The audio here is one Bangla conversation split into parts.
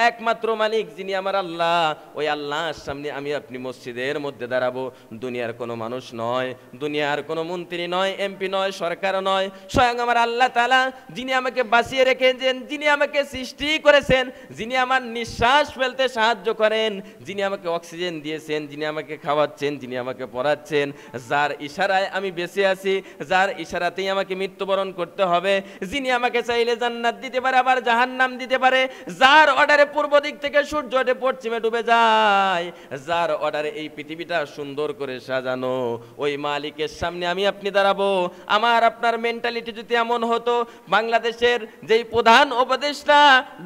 একমাত্র মালিক যিনি আমার আল্লাহ, ওই আল্লাহর সামনে আমি আপনি মসজিদের মধ্যে দাঁড়াবো। দুনিয়ার কোনো মানুষ নয়, দুনিয়ার কোনো মন্ত্রী নয়, এমপি নয়, সরকার নয়, স্বয়ং আমার আল্লাহ তাআলা যিনি আমাকে বাঁচিয়ে রেখেছেন, যিনি আমাকে সৃষ্টি করেছেন, যিনি আমার নিঃশ্বাস ফেলতে সাহায্য করেন, যিনি আমাকে অক্সিজেন দিয়েছেন, যিনি আমাকে খাওয়াচ্ছেন, যিনি আমাকে পড়াচ্ছেন, যার ইশারায় আমি বেঁচে আছি, যার ইশারাতেই আমাকে মৃত্যুবরণ করতে হবে, যিনি আমাকে চাইলে জান্নাত দিতে পারে আবার জাহান্নাম দিতে পারে, যার অর্ডারে পূর্ব দিক থেকে সূর্য ওঠে পশ্চিমে ডুবে যায়, যার অর্ডারে এই পৃথিবীটা সুন্দর করে সাজানো, ওই মালিকের সামনে আমি আপনি দাঁড়াবো। আমার আপনার মেন্টালিটি যদি এমন হতো, বাংলাদেশের যেই প্রধান উপদেষ্টা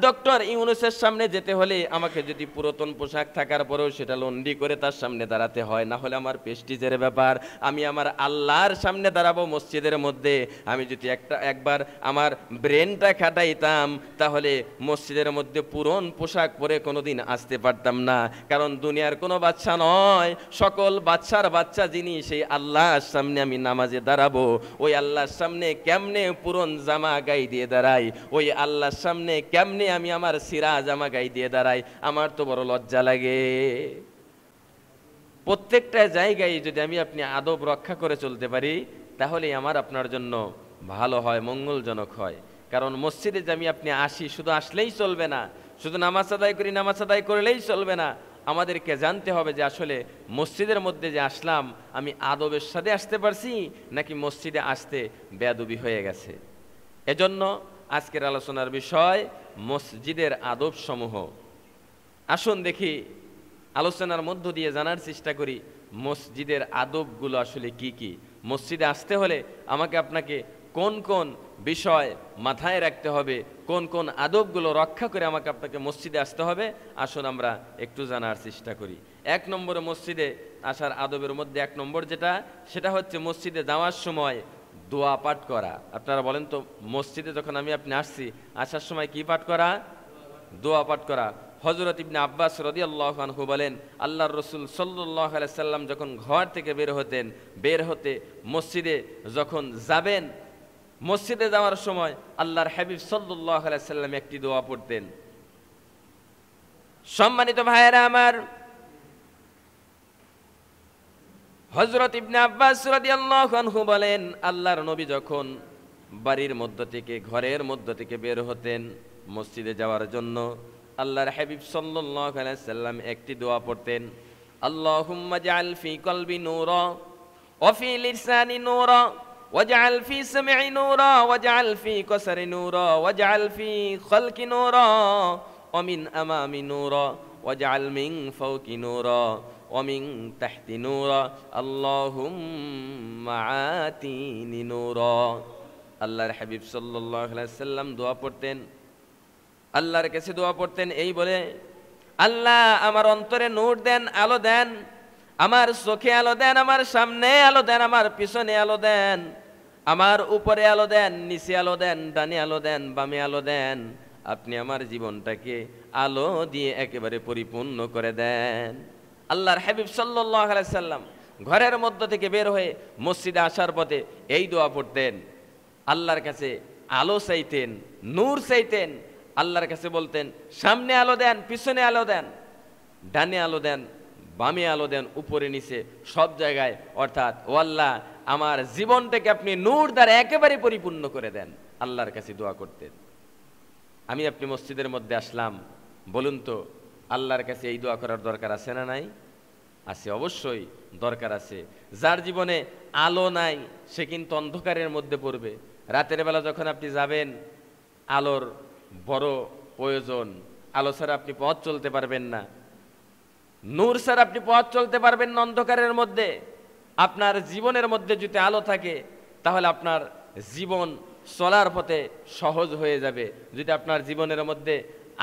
ডক্টর ইউনূসের সামনে যেতে হলে আমাকে যদি পুরাতন পোশাক থাকার পরেও সেটা লন্ডি করে তার সামনে দাঁড়াতে হয়, না হলে আমার প্রেস্টিজের ব্যাপার, আমি আমার আল্লাহর সামনে দাঁড়াবো মসজিদের মধ্যে। আমি যদি একবার আমার ব্রেনটা খাটাইতাম, তাহলে মসজিদের মধ্যে পুরন পোশাক পরে কোনোদিন আসতে পারতাম না। কারণ দুনিয়ার কোনো বাচ্চা নয়, সকল বাচ্চার বাচ্চা যিনি, সেই আল্লাহর সামনে আমি নামাজে দাঁড়াবো। ওই আল্লাহর সামনে কেমনে পুরন জামা গায়ে দিয়ে দাঁড়াই, ওই আল্লাহর সামনে কেমনে আমি আমার সিরা জামা গায়ে দিয়ে দাঁড়াই, আমার তো বড় লজ্জা লাগে। প্রত্যেকটা জায়গায় যদি আমি আপনি আদব রক্ষা করে চলতে পারি, তাহলেই আমার আপনার জন্য ভালো হয়, মঙ্গলজনক হয়। কারণ মসজিদে যে আমি আপনি আসি, শুধু আসলেই চলবে না, শুধু নামাজ আদায় করি, নামাজ আদায় করলেই চলবে না, আমাদেরকে জানতে হবে যে আসলে মসজিদের মধ্যে যে আসলাম, আমি আদবের সাথে আসতে পারছি নাকি মসজিদে আসতে বেয়াদবি হয়ে গেছে। এজন্য আজকের আলোচনার বিষয় মসজিদের আদব সমূহ। আসুন দেখি, আলোচনার মধ্য দিয়ে জানার চেষ্টা করি মসজিদের আদবগুলো আসলে কি কি। মসজিদে আসতে হলে আমাকে আপনাকে কোন কোন বিষয় মাথায় রাখতে হবে, কোন কোন আদবগুলো রক্ষা করে আমাকে আপনাকে মসজিদে আসতে হবে, আসুন আমরা একটু জানার চেষ্টা করি। এক নম্বরে মসজিদে আসার আদবের মধ্যে এক নম্বর যেটা, সেটা হচ্ছে মসজিদে যাওয়ার সময় দোয়া পাঠ করা। আপনারা বলেন তো, মসজিদে যখন আমি আপনি আসছি, আসার সময় কি পাঠ করা? দোয়া পাঠ করা। হযরত ইবনে আব্বাস রাদিয়াল্লাহু আনহু বলেন, আল্লাহর রাসূল সাল্লাল্লাহু আলাইহি সাল্লাম যখন ঘর থেকে বের হতে মসজিদে যখন যাবেন, মসজিদে যাওয়ার সময় আল্লাহর হাবিব সাল্লাল্লাহু আলাইহি সাল্লাম একটি দোয়া পড়তেন। সম্মানিত ভাইয়েরা আমার, হযরত ইবনে আব্বাস রাদিয়াল্লাহু আনহু বলেন, আল্লাহর নবী যখন বাড়ির মধ্য থেকে, ঘরের মধ্য থেকে বের হতেন মসজিদে যাওয়ার জন্য, আল্লাহর হাবিব সাল্লাল্লাহু আলাইহি সাল্লাম একটি দোয়া পড়তেন, আল্লাহুম্মা জাআল ফি কলবি নূরা ওয়া ফি লিসানি নূরা ওয়াজআল ফি সামঈ নূরা ওয়াজআল ফি কসরি নূরা ওয়াজআল ফি খালকি নূরা ওয়া মিন আমামি নূরা ওয়াজআল মিন ফাওকি নূরা ওয়া মিন তাহতি নূরা আল্লাহুম্মা আতিনি নূরা। আল্লাহর হাবিব সাল্লাল্লাহু আলাইহি সাল্লাম দোয়া পড়তেন, আল্লাহর কাছে দোয়া পড়তেন এই বলে, আল্লাহ আমার অন্তরে নূর দেন, আলো দেন, আমার চোখে আলো দেন, আমার সামনে আলো দেন, আমার পিছনে আলো দেন, আমার উপরে আলো দেন, নিচে আলো দেন, ডানে আলো দেন, বামে আলো দেন। আপনি আমার জীবনটাকে আলো দিয়ে একেবারে পরিপূর্ণ করে দেন। আল্লাহর হাবিব সাল্লাল্লাহু আলাইহি সাল্লাম ঘরের মধ্য থেকে বের হয়ে মসজিদে আসার পথে এই দোয়া পড়তেন, আল্লাহর কাছে আলো চাইতেন, নূর চাইতেন, আল্লাহর কাছে বলতেন, সামনে আলো দেন, পিছনে আলো দেন, ডানে আলো দেন, বামে আলো দেন, উপরে নিচে সব জায়গায়, অর্থাৎ ও আল্লাহ আমার জীবনটাকে আপনি নূর দ্বারা একেবারে পরিপূর্ণ করে দেন। আল্লাহর কাছে দোয়া করতেন। আমি আপনি মসজিদের মধ্যে আসলাম, বলুন তো আল্লাহর কাছে এই দোয়া করার দরকার আছে না নাই? আছে, অবশ্যই দরকার আছে। যার জীবনে আলো নাই সে কিন্তু অন্ধকারের মধ্যে পড়বে। রাতের বেলা যখন আপনি যাবেন, আলোর বড় প্রয়োজন। আলো ছাড়া আপনি পথ চলতে পারবেন না, নূর ছাড়া আপনি পথ চলতে পারবেন না অন্ধকারের মধ্যে। আপনার জীবনের মধ্যে যদি আলো থাকে, তাহলে আপনার জীবন চলার পথে সহজ হয়ে যাবে। যদি আপনার জীবনের মধ্যে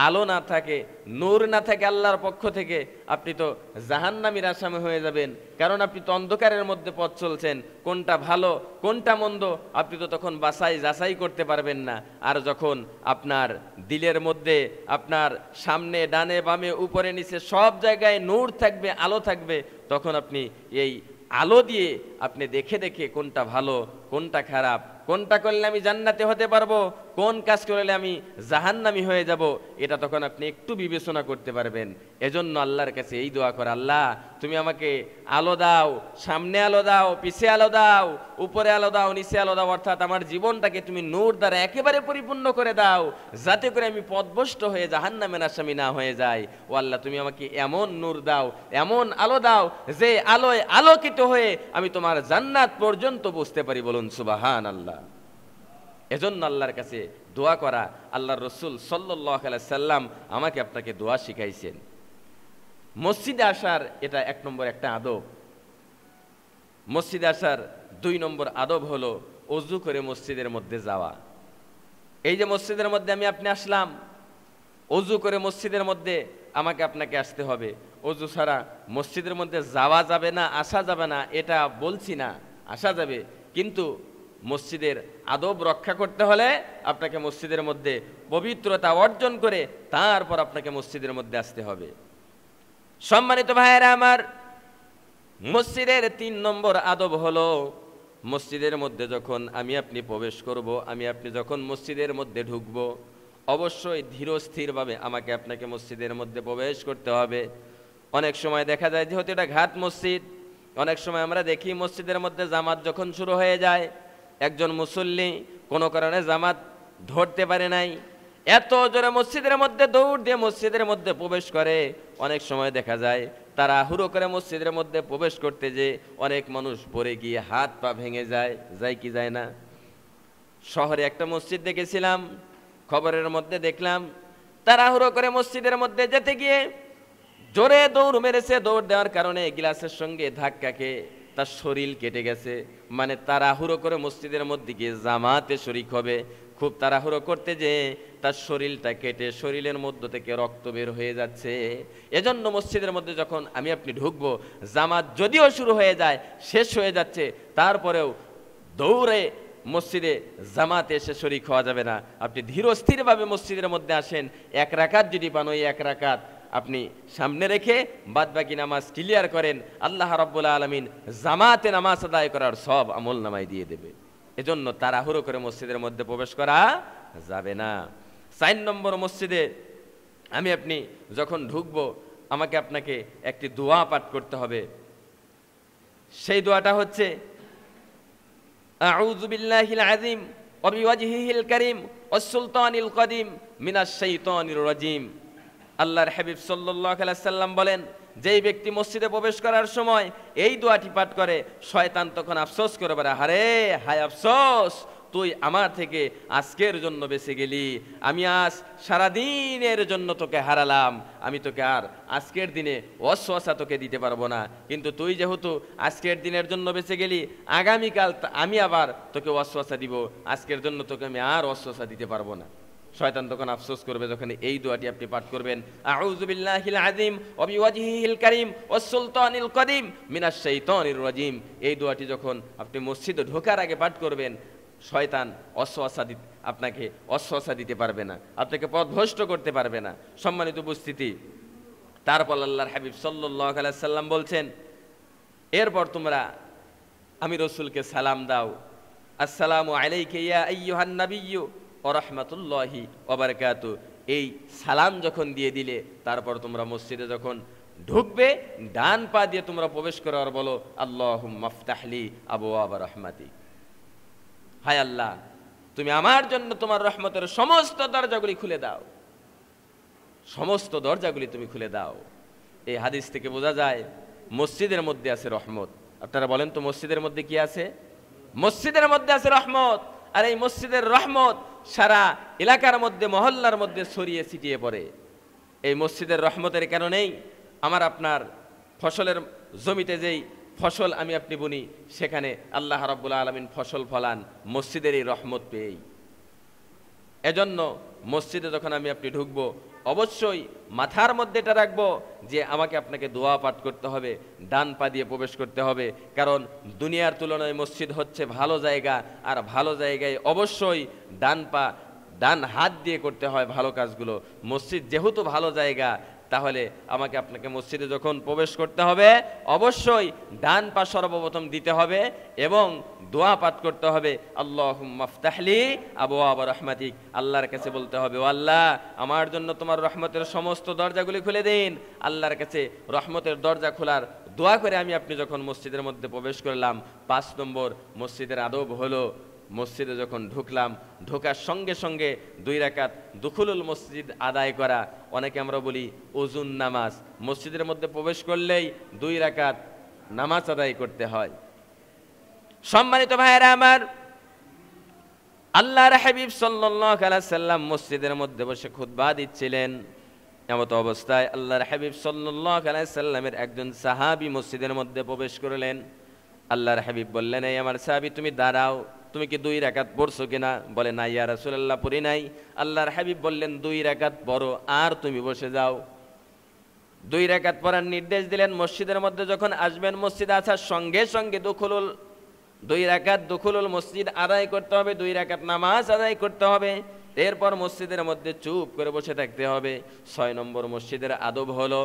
আলো না থাকে, নূর না থাকে আল্লাহর পক্ষ থেকে, আপনি তো জাহান্নামীর আসামি হয়ে যাবেন। কারণ আপনি তো অন্ধকারের মধ্যে পথ চলছেন, কোনটা ভালো কোনটা মন্দ আপনি তো তখন যাচাই করতে পারবেন না। আর যখন আপনার দিলের মধ্যে, আপনার সামনে ডানে বামে উপরে নিচে সব জায়গায় নূর থাকবে, আলো থাকবে, তখন আপনি এই আলো দিয়ে আপনি দেখে দেখে কোনটা ভালো কোনটা খারাপ, কোনটা করলে আমি জান্নাতে হতে পারবো, কোন কাজ করলে আমি জাহান্নামী হয়ে যাব, এটা তখন আপনি একটু বিবেচনা করতে পারবেন। এজন্য আল্লাহর কাছে এই দোয়া করে, আল্লাহ তুমি আমাকে আলো দাও, সামনে আলো দাও, পিছে আলো দাও, উপরে আলো দাও, নিচে আলো দাও, অর্থাৎ আমার জীবনটাকে তুমি নূর দ্বারা একেবারে পরিপূর্ণ করে দাও, যাতে করে আমি পথভ্রষ্ট হয়ে জাহান্নামের আসামি না হয়ে যাই। ও আল্লাহ তুমি আমাকে এমন নূর দাও, এমন আলো দাও, যে আলোয় আলোকিত হয়ে আমি তোমার জান্নাত পর্যন্ত বুঝতে পারি। বলুন সুবহানাল্লাহ। এজন্য আল্লাহর কাছে দোয়া করা আল্লাহর রাসূল সাল্লাল্লাহু আলাইহি সাল্লাম আমাকে আপনাকে দোয়া শিখাইছেন। মসজিদে আসার এটা 1 নম্বর একটা আদব। মসজিদে আসার 2 নম্বর আদব হলো ওযু করে মসজিদের মধ্যে যাওয়া। এই যে মসজিদের মধ্যে আমি আপনি আসলাম, ওযু করে মসজিদের মধ্যে আমাকে আপনাকে আসতে হবে। ওযু ছাড়া মসজিদের মধ্যে যাওয়া যাবে না, আসা যাবে না এটা বলছি না, আসা যাবে, কিন্তু মসজিদের আদব রক্ষা করতে হলে আপনাকে মসজিদের মধ্যে পবিত্রতা অর্জন করে তারপর আপনাকে মসজিদের মধ্যে আসতে হবে। সম্মানিত ভাইয়েরা আমার, মসজিদের 3 নম্বর আদব হলো মসজিদের মধ্যে যখন আমি আপনি প্রবেশ করব, আমি আপনি যখন মসজিদের মধ্যে ঢুকব, অবশ্যই ধীরস্থিরভাবে আমাকে আপনাকে মসজিদের মধ্যে প্রবেশ করতে হবে। অনেক সময় দেখা যায় যেহেতু এটা ঘাট মসজিদ, অনেক সময় আমরা দেখি মসজিদের মধ্যে জামাত যখন শুরু হয়ে যায়, একজন মুসল্লি কোনো কারণে জামাত ধরতে পারে নাই, এত জোরে মসজিদের মধ্যে দৌড় দিয়ে মসজিদের মধ্যে প্রবেশ করে। অনেক সময় দেখা যায় তাড়াহুড়ো করে মসজিদের মধ্যে প্রবেশ করতে যে অনেক মানুষ পড়ে গিয়ে হাত পা ভেঙে যায়, যায় কি যায় না। শহরে একটা মসজিদ দেখেছিলাম, খবরের মধ্যে দেখলাম তাড়াহুড়ো করে মসজিদের মধ্যে যেতে গিয়ে জোরে দৌড় মেরেছে, দৌড় দেওয়ার কারণে গ্লাসের সঙ্গে ধাক্কা খেয়ে তার শরীর কেটে গেছে। মানে তাড়াহুড়ো করে মসজিদের মধ্যে গিয়ে জামাতে শরীক হবে, খুব তাড়াহুড়ো করতে যে তার শরীরটা কেটে শরীরের মধ্য থেকে রক্ত বের হয়ে যাচ্ছে। এজন্য মসজিদের মধ্যে যখন আমি আপনি ঢুকবো, জামাত যদিও শুরু হয়ে যায়, শেষ হয়ে যাচ্ছে, তারপরেও দৌড়ে মসজিদে জামাতে এসে শরীক হওয়া যাবে না। আপনি ধীরস্থিরভাবে মসজিদের মধ্যে আসেন, 1 রাকাত যদি পান ওই 1 রাকাত আপনি সামনে রেখে বাদবাকি নামাজ ক্লিয়ার করেন, আল্লাহ রাব্বুল আলামিন জামাতে নামাজ আদায় করার সব আমল নামায় দিয়ে দেবে। এজন্য তাড়াহুড়ো করে মসজিদের মধ্যে প্রবেশ করা যাবে না। 4 নম্বর, মসজিদে আমি আপনি যখন ঢুকবো আমাকে আপনাকে একটি দোয়া পাঠ করতে হবে। সেই দোয়াটা হচ্ছে আউযু বিল্লাহিল আযীম ওয়া বিওয়াজহিহিল কারীম ওয়াস সুলতানিল কদীম মিনাশ শাইতানির রাজীম। আল্লাহর হাবিব সাল্লাল্লাহু আলাইহি সাল্লাম বলেন, যেই ব্যক্তি মসজিদে প্রবেশ করার সময় এই দোয়াটি পাঠ করে, শয়তান তখন আফসোস করে বলে, হারে হায় আফসোস, তুই আমার থেকে আজকের জন্য বেঁচে গেলি, আমি আজ সারাদিনের জন্য তোকে হারালাম, আমি তোকে আর আজকের দিনে ওয়াসওয়াসা তোকে দিতে পারবো না, কিন্তু তুই যেহেতু আজকের দিনের জন্য বেঁচে গেলি, আগামীকাল আমি আবার তোকে ওয়াসওয়াসা দিব, আজকের জন্য তোকে আমি আর ওয়াসওয়াসা দিতে পারবো না। শয়তান তখন আফসোস করবে যখন এই দোয়াটি আপনি পাঠ করবেন, আউযু বিল্লাহিল আযীম ওয়া বিওয়াজহিহিল কারীম ওয়াস সুলতানিল কদীম মিনাশ শাইতানির রাজীম। এই দোয়াটি যখন আপনি মসজিদে ঢোকার আগে পাঠ করবেন, শয়তান আপনাকে অস্বসা দিতে পারবে না, আপনাকে পথভ্রষ্ট করতে পারবে না। সম্মানিত উপস্থিতি, তারপর আল্লাহর হাবিব সাল্লাল্লাহু আলাইহি সাল্লাম বলছেন, এরপর তোমরা আমি রাসূলকে সালাম দাও, আসসালামু আলাইকা ইয়া আইয়ুহান নাবিয়্যু ওয়া রাহমাতুল্লাহি ওয়া বারাকাতুহু। এই সালাম যখন দিয়ে দিলে তারপর তোমরা মসজিদে যখন ঢুকবে, ডান পা দিয়ে তোমরা প্রবেশ করো আর বলো, আল্লাহুম্মা আফতাহলি আবওয়াব রাহমাতিক। হায় আল্লাহ, তুমি আমার জন্য তোমার রহমতের সমস্ত দরজাগুলি খুলে দাও, সমস্ত দরজাগুলি তুমি খুলে দাও। এই হাদিস থেকে বোঝা যায় মসজিদের মধ্যে আছে রহমত। আপনারা বলেন তো মসজিদের মধ্যে কি আছে? মসজিদের মধ্যে আছে রহমত। আর এই মসজিদের রহমত সারা এলাকার মধ্যে, মহল্লার মধ্যে ছড়িয়ে ছিটিয়ে পড়ে। এই মসজিদের রহমতের কারণেই আমার আপনার ফসলের জমিতে যেই ফসল আমি আপনি বুনি, সেখানে আল্লাহ রাব্বুল আলামিন ফসল ফলান মসজিদের এই রহমত পেয়েই। এজন্য মসজিদে যখন আমি আপনি ঢুকবো, অবশ্যই মাথার মধ্যে এটা রাখবো যে আমাকে আপনাকে দোয়া পাঠ করতে হবে, ডান পা দিয়ে প্রবেশ করতে হবে। কারণ দুনিয়ার তুলনায় মসজিদ হচ্ছে ভালো জায়গা, আর ভালো জায়গায় অবশ্যই ডান হাত দিয়ে করতে হয় ভালো কাজগুলো। মসজিদ যেহেতু ভালো জায়গা, তাহলে আমাকে আপনাকে মসজিদে যখন প্রবেশ করতে হবে অবশ্যই ডান পা সর্বপ্রথম দিতে হবে এবং দোয়া পাঠ করতে হবে, আল্লাহুম্মা ফতাহলি আবওয়াবা রাহমাতিক, আল্লাহর কাছে বলতে হবে, ও আল্লাহ আমার জন্য তোমার রহমতের সমস্ত দরজাগুলি খুলে দিন। আল্লাহর কাছে রহমতের দরজা খোলার দোয়া করে আপনি যখন মসজিদের মধ্যে প্রবেশ করলাম, 5 নম্বর মসজিদের আদব হলো মসজিদে যখন ঢুকলাম, ঢোকার সঙ্গে সঙ্গে 2 রাকাত দুখুলুল মসজিদ আদায় করা। অনেকে আমরা বলি ওজুন নামাজ, মসজিদের মধ্যে প্রবেশ করলেই 2 রাকাত নামাজ আদায় করতে হয়। সম্মানিত ভাইয়েরা আমার, আল্লাহর হাবিব সাল্লাল্লাহু আলাইহি সাল্লাম মসজিদের মধ্যে বসে খুতবা দিচ্ছিলেন। এমত অবস্থায় আল্লাহর হাবিব সাল্লাল্লাহু আলাইহি সাল্লামের একজন সাহাবী মসজিদের মধ্যে প্রবেশ করলেন। আল্লাহর হাবিব বললেন, এই আমার সাহাবী তুমি দাঁড়াও, তুমি কি 2 রাকাত পড়ছো কিনা? বলে না ইয়া রাসূলুল্লাহ পড়ি নাই। আল্লাহর হাবিব বললেন 2 রাকাত পড়ো আর তুমি বসে যাও। 2 রাকাত পড়ার নির্দেশ দিলেন। মসজিদের মধ্যে যখন আসবেন, মসজিদে আসার সঙ্গে সঙ্গে 2 রাকাত দুখুলুল মসজিদ আদায় করতে হবে, 2 রাকাত নামাজ আদায় করতে হবে। এরপর মসজিদের মধ্যে চুপ করে বসে থাকতে হবে। 6 নম্বর মসজিদের আদব হলো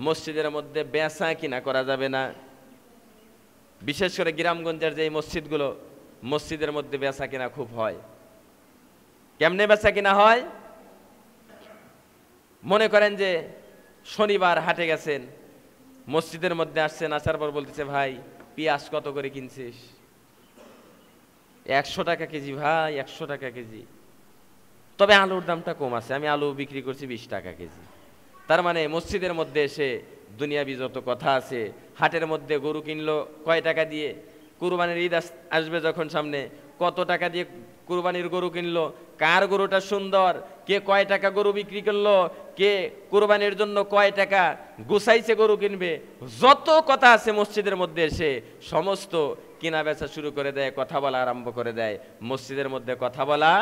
মসজিদের মধ্যে বেচা কিনা করা যাবে না। বিশেষ করে গ্রামগঞ্জের যে মসজিদগুলো, মসজিদের মধ্যে বেচা কিনা খুব হয়। কেমনে বেচা কিনা হয়? মনে করেন যে শনিবার হাটে গেছেন, মসজিদের মধ্যে আসছেন, আসার পর বলতেছে, ভাই পেঁয়াজ কত করে কিনছিস? 100 টাকা কেজি ভাই, 100 টাকা কেজি। তবে আলুর দামটা কম আছে, আমি আলু বিক্রি করছি 20 টাকা কেজি। তার মানে মসজিদের মধ্যে এসে দুনিয়াবি যত কথা আছে, হাটের মধ্যে গরু কিনলো কয় টাকা দিয়ে, কুরবানির ঈদ আসবে যখন সামনে, কত টাকা দিয়ে কুরবানির গরু কিনলো, কার গরুটা সুন্দর, কে কয় টাকা গরু বিক্রি করলো, কে কুরবানির জন্য কয় টাকা গুছাইছে গরু কিনবে, যত কথা আছে মসজিদের মধ্যে এসে সমস্ত কিনা বেচা শুরু করে দেয়, কথা বলা আরম্ভ করে দেয়। মসজিদের মধ্যে কথা বলা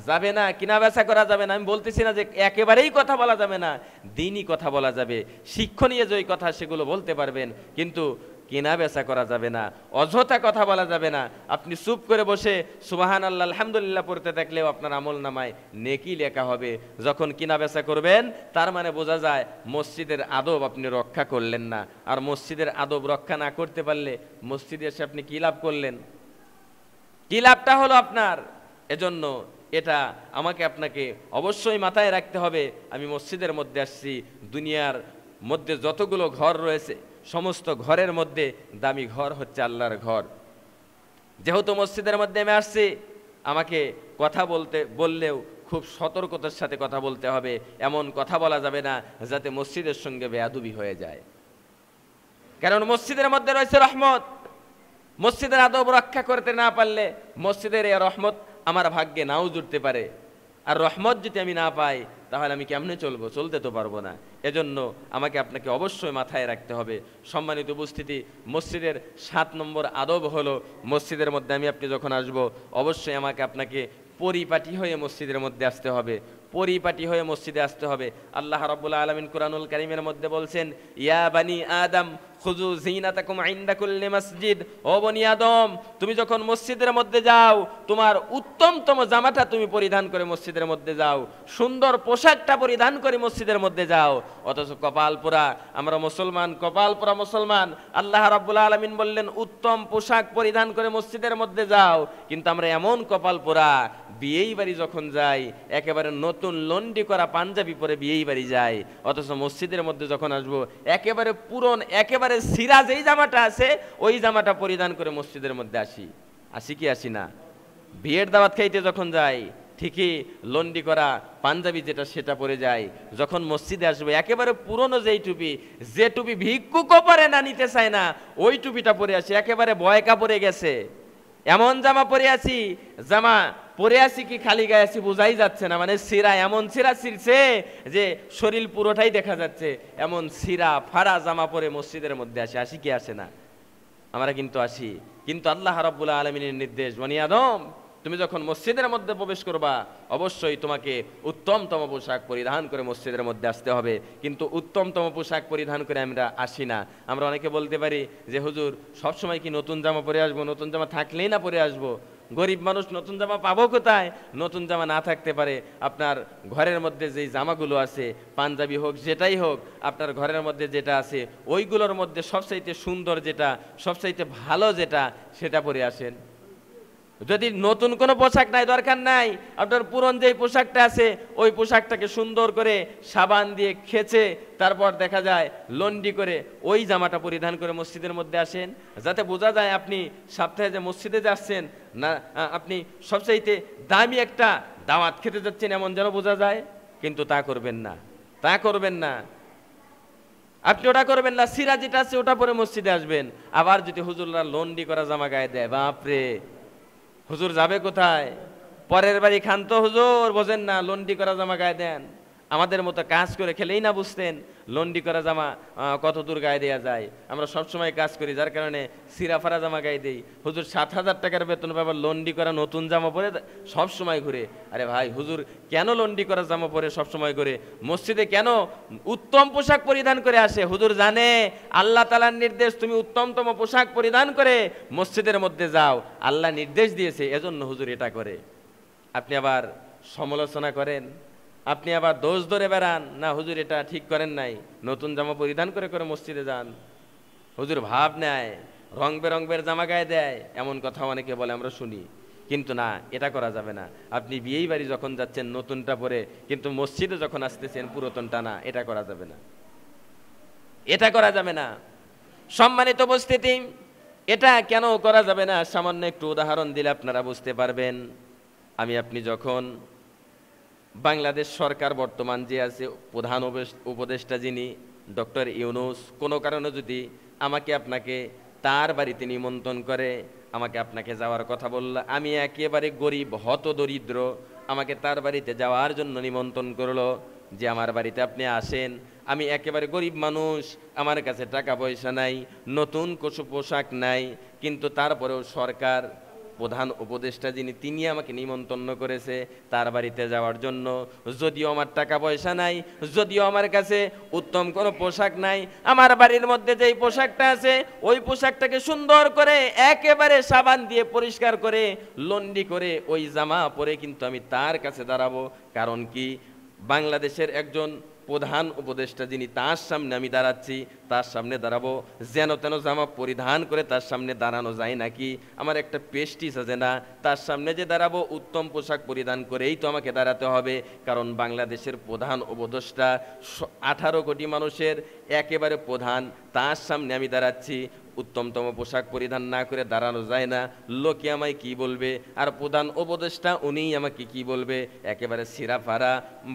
যাবে না, কিনা বেচা করা যাবে না। আমি বলতেছি না যে একেবারেই কথা বলা যাবে না, দিনই কথা বলা যাবে, শিক্ষণীয় যে কথা সেগুলো বলতে পারবেন, কিন্তু কিনা বেচা করা যাবে না, অযথা কথা বলা যাবে না। আপনি চুপ করে বসে সুবহানাল্লাহ আলহামদুলিল্লাহ পড়তে থাকলেও আপনার আমল নামায় নেকি লেখা হবে। যখন কিনা বেচা করবেন, তার মানে বোঝা যায় মসজিদের আদব আপনি রক্ষা করলেন না। আর মসজিদের আদব রক্ষা না করতে পারলে মসজিদে এসে আপনি কি লাভ করলেন? কি লাভটা হলো আপনার? এজন্য এটা আমাকে আপনাকে অবশ্যই মাথায় রাখতে হবে। আমি মসজিদের মধ্যে আসছি, দুনিয়ার মধ্যে যতগুলো ঘর রয়েছে সমস্ত ঘরের মধ্যে দামি ঘর হচ্ছে আল্লাহর ঘর। যেহেতু মসজিদের মধ্যে আমি আসছি, আমাকে কথা বললেও খুব সতর্কতার সাথে কথা বলতে হবে। এমন কথা বলা যাবে না যাতে মসজিদের সঙ্গে বেয়াদবি হয়ে যায়। কারণ মসজিদের মধ্যে রয়েছে রহমত। মসজিদের আদব রক্ষা করতে না পারলে মসজিদের এই রহমত আমার ভাগ্যে নাও জুটতে পারে। আর রহমত যদি আমি না পাই, তাহলে আমি কেমনে চলবো? চলতে তো পারবো না। এজন্য আমাকে আপনাকে অবশ্যই মাথায় রাখতে হবে। সম্মানিত উপস্থিতি, মসজিদের 7 নম্বর আদব হলো মসজিদের মধ্যে আপনি যখন আসবো, অবশ্যই আপনাকে পরিপাটি হয়ে মসজিদের মধ্যে আসতে হবে। পরিপাটি হয়ে মসজিদে আসতে হবে। আল্লাহ রাব্বুল আলামিন কুরআনুল কারীমের মধ্যে বলছেন, ইয়া বানি আদম খুযু যিনাতাকুম ইনদা কুল্লি মসজিদ। ও বনি আদম, তুমি যখন মসজিদের মধ্যে যাও, তোমার উত্তমতম জামাটা তুমি পরিধান করে মসজিদের মধ্যে যাও, সুন্দর পোশাকটা পরিধান করে মসজিদের মধ্যে যাও। অথচ কপাল পোড়া আমরা মুসলমান, কপাল পোড়া মুসলমান। আল্লাহ রাব্বুল আলামিন বললেন উত্তম পোশাক পরিধান করে মসজিদের মধ্যে যাও, কিন্তু আমরা এমন কপাল পোড়া, বিয়েই বাড়ি যখন যাই একেবারে নতুন লন্ডি করা পাঞ্জাবি পরে বিয়েই বাড়ি যাই। অথচ মসজিদের মধ্যে যখন আসবো, একেবারে পুরন, একেবারে সিরা যেই জামাটা আছে ওই জামাটা পরিধান করে মসজিদের মধ্যে আসি কি আসি না? বিয়ের দাওয়াত খাইতে যখন যাই, ঠিকই লন্ডি করা পাঞ্জাবি যেটা সেটা পরে যায়। যখন মসজিদে আসবো, একেবারে পুরনো যেই টুপি, যে টুপি ভিক্ষুকও পরে না, নিতে চায় না, ওই টুপিটা পরে আসি। একেবারে বয়কা পরে গেছে, এমন জামা পরে আছি, জামা পরে আছি কি খালি গায়ে আছি বোঝাই যাচ্ছে না। মানে সিরা, এমন সিরা ছিঁড়ছে যে শরীর পুরোটাই দেখা যাচ্ছে, এমন সিরা ফাড়া জামা পরে মসজিদের মধ্যে আসি কি আসে না? আমরা কিন্তু আসি। কিন্তু আল্লাহ রাব্বুল আলামিনের নির্দেশ, বনি আদম তুমি যখন মসজিদের মধ্যে প্রবেশ করবা, অবশ্যই তোমাকে উত্তমতম পোশাক পরিধান করে মসজিদের মধ্যে আসতে হবে। কিন্তু উত্তমতম পোশাক পরিধান করে আমরা আসি না। আমরা অনেকে বলতে পারি যে হুজুর সবসময় কি নতুন জামা পরে আসবো? নতুন জামা থাকলেই না পরে আসবো? গরিব মানুষ নতুন জামা পাবো কোথায়? নতুন জামা না থাকতে পারে আপনার ঘরের মধ্যে যেই জামাগুলো আছে, পাঞ্জাবি হোক যেটাই হোক, আপনার ঘরের মধ্যে যেটা আছে ওইগুলোর মধ্যে সবচাইতে সুন্দর যেটা, সবচাইতে ভালো যেটা, সেটা পরে আসেন। যদি নতুন কোনো পোশাক নাই, দরকার নাই, আপনার পুরন যেই পোশাকটা আছে ওই পোশাকটাকে সুন্দর করে সাবান দিয়ে খেচে তারপর দেখা যায় লন্ডি করে ওই জামাটা পরিধান করে মসজিদের মধ্যে আসেন, যাতে বোঝা যায় আপনি সপ্তাহে যে মসজিদে যাচ্ছেন না, আপনি সবচাইতে দামি একটা দাওয়াত খেতে যাচ্ছেন এমন যেন বোঝা যায়। কিন্তু তা করবেন না, তা করবেন না, আপনি ওটা করবেন না। সিরা যেটা আছে ওটা পরে মসজিদে আসবেন। আবার যদি হুজুররা লন্ডি করা জামা গায়ে দেয়, বাপরে, হুজুর যাবে কোথায়? পরের বাড়ি খান তো হুজুর, বোঝেন না, লন্ডি করা জামা গায়ে দেন। আমাদের মতো কাজ করে খেলেই না বুঝতেন লন্ডি করা জামা কত দূর গায়ে দেওয়া যায়। আমরা সবসময় কাজ করি, যার কারণে সিরাফারা জামা গায়ে দেই। হুজুর 7,000 টাকার বেতন পাবার লন্ডি করা নতুন জামা পরে সবসময় ঘুরে। আরে ভাই, হুজুর কেন লন্ডি করা জামা পরে সবসময় ঘুরে? মসজিদে কেন উত্তম পোশাক পরিধান করে আসে? হুজুর জানে আল্লাহ তাআলার নির্দেশ, তুমি উত্তমতম পোশাক পরিধান করে মসজিদের মধ্যে যাও, আল্লাহ নির্দেশ দিয়েছে, এজন্য হুজুর এটা করে। আপনি আবার সমালোচনা করেন, আপনি আবার দোষ ধরে বেড়ান, না হুজুর এটা ঠিক করেন নাই, নতুন জামা পরিধান করে করে মসজিদে যান। হুজুর ভাব নেয়, রং বেরঙের জামা গায়ে দেয়, এমন কথা অনেকে বলে, আমরা শুনি। কিন্তু না, এটা করা যাবে না। আপনি বিয়েই বাড়ি যখন যাচ্ছেন নতুনটা পরে, কিন্তু মসজিদে যখন আসতেছেন পুরাতনটা না, এটা করা যাবে না, এটা করা যাবে না। সম্মানিত উপস্থিতি, এটা কেন করা যাবে না সামান্য একটু উদাহরণ দিলে আপনারা বুঝতে পারবেন। আপনি যখন বাংলাদেশ সরকার বর্তমান যে আছে, প্রধান উপদেষ্টা যিনি ডক্টর ইউনূস, কোনো কারণে যদি আমাকে আপনাকে তার বাড়িতে নিমন্ত্রণ করে, আমাকে আপনাকে যাওয়ার কথা বললো, আমি একেবারে গরিব হত দরিদ্র, আমাকে তার বাড়িতে যাওয়ার জন্য নিমন্ত্রণ করলো যে আমার বাড়িতে আপনি আসেন, আমি একেবারে গরিব মানুষ, আমার কাছে টাকা পয়সা নাই, নতুন কিছু পোশাক নাই, কিন্তু তারপরেও সরকার প্রধান উপদেষ্টা যিনি, তিনি আমাকে নিমন্ত্রণ করেছে তার বাড়িতে যাওয়ার জন্য। যদিও আমার টাকা পয়সা নাই, যদিও আমার কাছে উত্তম কোনো পোশাক নাই, আমার বাড়ির মধ্যে যেই পোশাকটা আছে ওই পোশাকটাকে সুন্দর করে একেবারে সাবান দিয়ে পরিষ্কার করে লন্ডি করে ওই জামা পরে কিন্তু আমি তার কাছে দাঁড়াবো। কারণ কি, বাংলাদেশের একজন প্রধান উপদেষ্টা যিনি, তার সামনে আমি দাঁড়াচ্ছি, তার সামনে দাঁড়াবো, যেন তেন জামা পরিধান করে তার সামনে দাঁড়ানো যায় নাকি? আমার একটা পেস্টিস আছে না, তার সামনে যে দাঁড়াবো উত্তম পোশাক পরিধান করেই তো আমাকে দাঁড়াতে হবে। কারণ বাংলাদেশের প্রধান উপদেষ্টা 18 কোটি মানুষের একেবারে প্রধান, তার সামনে আমি দাঁড়াচ্ছি, উত্তমতম পোশাক পরিধান না করে দাঁড়ানো যায় না। লোকে আমায় কি বলবে? আর প্রধান উপদেষ্টা উনিই আমাকে কি বলবে? একেবারে সিরাফারা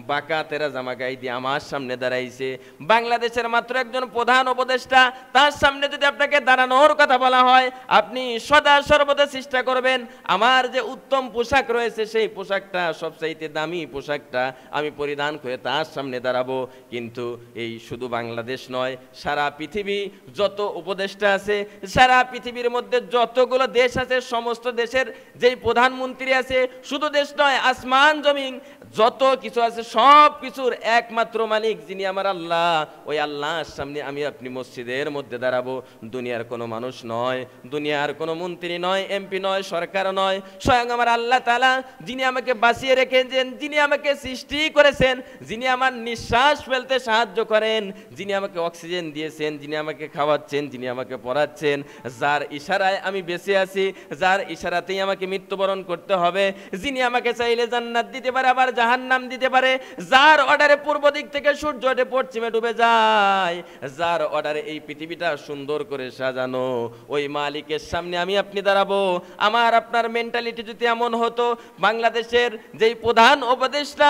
বাঁকা তেরা জামা গায়ে দিয়ে আমার সামনে দাঁড়াইছে। বাংলাদেশের মাত্র একজন প্রধান উপদেষ্টা, তার সামনে যদি আপনাকে দাঁড়ানোর কথা বলা হয়, আপনি সদা সর্বদা চেষ্টা করবেন আমার যে উত্তম পোশাক রয়েছে সেই পোশাকটা, সবচাইতে দামি পোশাকটা আমি পরিধান করে তার সামনে দাঁড়াবো। কিন্তু এই শুধু বাংলাদেশ নয়, সারা পৃথিবী যত উপদেষ্টা আছে, সারা পৃথিবীর মধ্যে যতগুলো দেশ আছে, সমস্ত দেশের যেই প্রধানমন্ত্রী আছে, শুধু দেশ নয়, আসমান জমিন যত কিছু আছে সব কিছুর একমাত্র মালিক যিনি আমার আল্লাহ, ওই আল্লাহর সামনে আমি আপনি মসজিদের মধ্যে দাঁড়াবো। দুনিয়ার কোনো মানুষ নয়, দুনিয়ার কোনো মন্ত্রী নয়, এমপি নয়, সরকার নয়, স্বয়ং আমার আল্লাহ তাআলা যিনি আমাকে বাঁচিয়ে রেখেছেন, যিনি আমাকে সৃষ্টি করেছেন, যিনি আমার নিঃশ্বাস ফেলতে সাহায্য করেন, যিনি আমাকে অক্সিজেন দিয়েছেন, যিনি আমাকে খাওয়াচ্ছেন, যিনি আমাকে পড়াচ্ছেন, যার ইশারায় আমি বেঁচে আছি, যার ইশারাতেই আমাকে মৃত্যুবরণ করতে হবে, যিনি আমাকে চাইলে জান্নাত দিতে পারে, আবার জাহান্নাম দিতে পারে, যার অর্ডারে পূর্ব দিক থেকে সূর্য ওঠে পশ্চিমে ডুবে যায়, যার অর্ডারে এই পৃথিবীটা সুন্দর করে সাজানো, ওই মালিকের সামনে আমি আপনি দাঁড়াবো। আমার আপনার মেন্টালিটি যদি এমন হতো, বাংলাদেশের যেই প্রধান উপদেষ্টা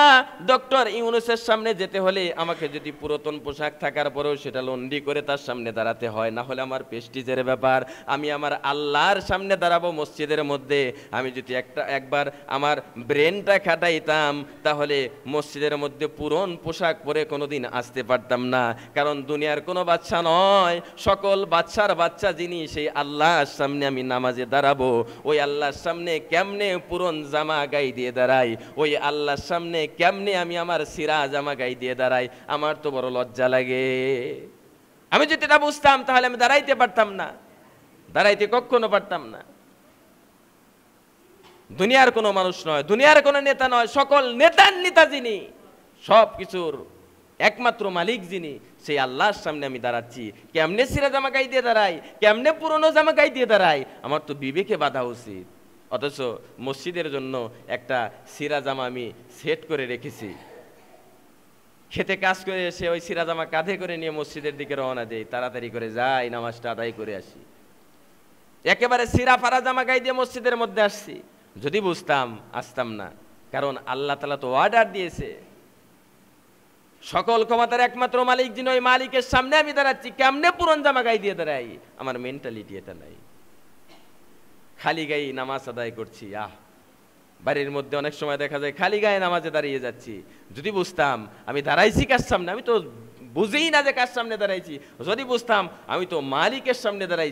ডক্টর ইউনূসের সামনে যেতে হলে আমাকে যদি পুরাতন পোশাক থাকার পরেও সেটা লন্ডি করে তার সামনে দাঁড়াতে হয়, না হলে আমার প্রেস্টিজের ব্যাপার, আমি আমার আল্লাহর সামনে দাঁড়াবো মসজিদের মধ্যে। আমি যদি একবার আমার ব্রেনটা খাটাইতাম, তাহলে মসজিদের মধ্যে পুরন পোশাক পরে কোনোদিন আসতে পারতাম না। কারণ দুনিয়ার কোনো বাচ্চা নয়, সকল বাচ্চার বাচ্চা যিনি, সেই আল্লাহর সামনে আমি নামাজে দাঁড়াবো। ওই আল্লাহর সামনে কেমনে পুরন জামা গায়ে দিয়ে দাঁড়াই, ওই আল্লাহর সামনে কেমনে আমি আমার সিরা জামা গায়ে দিয়ে দাঁড়াই, আমার তো বড় লজ্জা লাগে। আমি যদি এটা বুঝতাম তাহলে আমি দাঁড়াইতে পারতাম না, দাঁড়াইতে কখনো পারতাম না। দুনিয়ার কোনো মানুষ নয়, দুনিয়ার কোনো নেতা নয়, সকল নেতার নেতা যিনি, সব কিছুর একমাত্র মালিক যিনি, সেই আল্লাহর সামনে আমি দাঁড়াচ্ছি। কেমনে সিরা জামা গায়ে দিয়ে দাঁড়াই, কেমনে পুরনো জামা গায়ে দিয়ে দাঁড়াই, আমার তো বিবেকে বাধা উচিত। অথচ মসজিদের জন্য একটা সিরা জামা আমি সেট করে রেখেছি, খেতে কাজ করে এসে ওই সিরা জামা কাঁধে করে নিয়ে মসজিদের দিকে রওনা দেই, তাড়াতাড়ি করে যাই, নামাজটা আদায় করে আসি। একেবারে সিরা ফারা জামা গায়ে দিয়ে মসজিদের মধ্যে আসছি। যদি বুঝতাম আসতাম না, কারণ আল্লাহ তাআলা তো অর্ডার দিয়েছে। সকল ক্ষমতার একমাত্র মালিক যিনি, ওই মালিকের সামনে আমি দাঁড়াচ্ছি, কেমনে পুরন জামা গায়ে দিয়ে দাঁড়াই, আমার মেন্টালিটি এটা নাই। খালি গায়ে নামাজ আদায় করছি। বাড়ির মধ্যে অনেক সময় দেখা যায় খালি গায়ে নামাজে দাঁড়িয়ে যাচ্ছি। যদি বুঝতাম আমি দাঁড়াইছি কার সামনে, আমি তো বুঝেই না যে কার সামনে দাঁড়াইছি। যদি বুঝতাম আমি তো মালিকের সামনে দাঁড়াইছি।